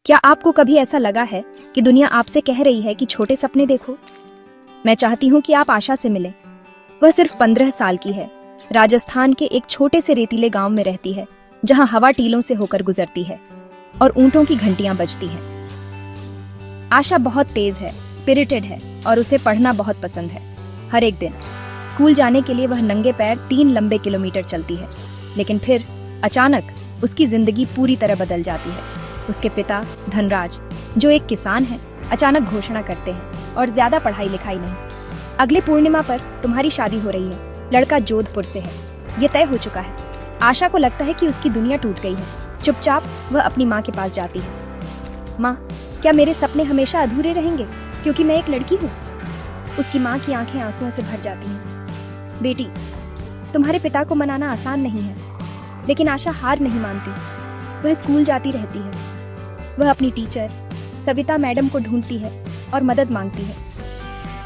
क्या आपको कभी ऐसा लगा है कि दुनिया आपसे कह रही है कि छोटे सपने देखो? मैं चाहती हूँ कि आप आशा से मिलें। वह सिर्फ 15 साल की है। राजस्थान के एक छोटे से रेतीले गांव में रहती है, जहां हवा टीलों से होकर गुजरती है और ऊंटों की घंटियां बजती हैं। आशा बहुत तेज है, स्पिरिटेड है और उसे पढ़ना बहुत पसंद है। हर एक दिन स्कूल जाने के लिए वह नंगे पैर 3 लंबे किलोमीटर चलती है। लेकिन फिर अचानक उसकी जिंदगी पूरी तरह बदल जाती है। उसके पिता धनराज, जो एक किसान है, अचानक घोषणा करते हैं और ज्यादा पढ़ाई लिखाई नहीं। अगले पूर्णिमा पर तुम्हारी शादी हो रही है। लड़का जोधपुर से है, ये तय हो चुका है। आशा को लगता है कि उसकी दुनिया टूट गई है। चुपचाप वह अपनी माँ के पास जाती है। माँ, क्या मेरे सपने हमेशा अधूरे रहेंगे क्योंकि मैं एक लड़की हूँ? उसकी माँ की आंखें आंसुओं से भर जाती हैं। बेटी, तुम्हारे पिता को मनाना आसान नहीं है, लेकिन आशा हार नहीं मानती। वह स्कूल जाती रहती है। वह अपनी टीचर सविता मैडम को ढूंढती है और मदद मांगती है।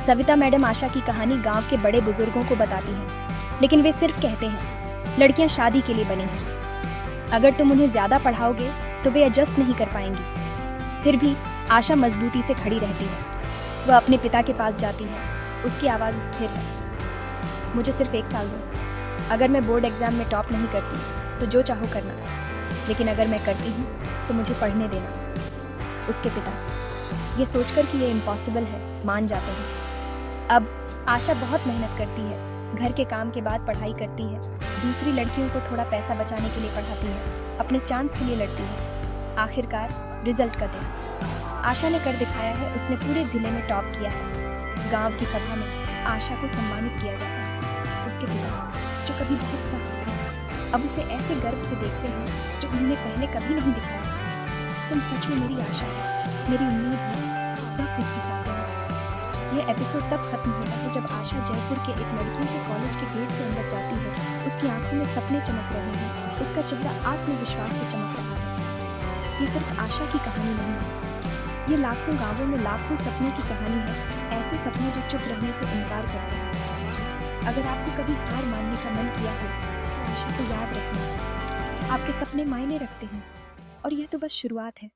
सविता मैडम आशा की कहानी गांव के बड़े बुजुर्गों को बताती हैं, लेकिन वे सिर्फ कहते हैं, लड़कियां शादी के लिए बनी हैं। अगर तुम उन्हें ज्यादा पढ़ाओगे तो वे एडजस्ट नहीं कर पाएंगी। फिर भी आशा मजबूती से खड़ी रहती है। वह अपने पिता के पास जाती है। उसकी आवाज़ स्थिर है। मुझे सिर्फ 1 साल दो। अगर मैं बोर्ड एग्जाम में टॉप नहीं करती तो जो चाहो करना, लेकिन अगर मैं करती हूँ तो मुझे पढ़ने देना। उसके पिता ये सोचकर कि ये इम्पॉसिबल है, मान जाते हैं। अब आशा बहुत मेहनत करती है। घर के काम के बाद पढ़ाई करती है। दूसरी लड़कियों को थोड़ा पैसा बचाने के लिए पढ़ाती है। अपने चांस के लिए लड़ती है। आखिरकार रिजल्ट का दिन। आशा ने कर दिखाया है। उसने पूरे जिले में टॉप किया है। गांव की सभा में आशा को सम्मानित किया जाता है। उसके पिता, जो कभी बहुत सख्त थे, अब उसे ऐसे गर्व से देखते हैं जो उन्होंने पहले कभी नहीं दिखाया। तुम सच में मेरी आशा है, मेरी उम्मीद है। वह फुसफुसाते हैं। यह एपिसोड तब खत्म होता है जब आशा जयपुर के एक लड़कियों के कॉलेज के गेट से अंदर जाती है। उसकी आंखों में सपने चमक रहे हैं। उसका चेहरा आत्मविश्वास से चमक रहा है। ये सिर्फ आशा की कहानी नहीं है, ये लाखों गांवों में लाखों सपनों की कहानी है। ऐसे सपने जो चुप रहने से इनकार करते हैं। अगर आपको कभी हार मानने का मन किया हो तो आशा को याद रखना, आपके सपने मायने रखते हैं और यह तो बस शुरुआत है।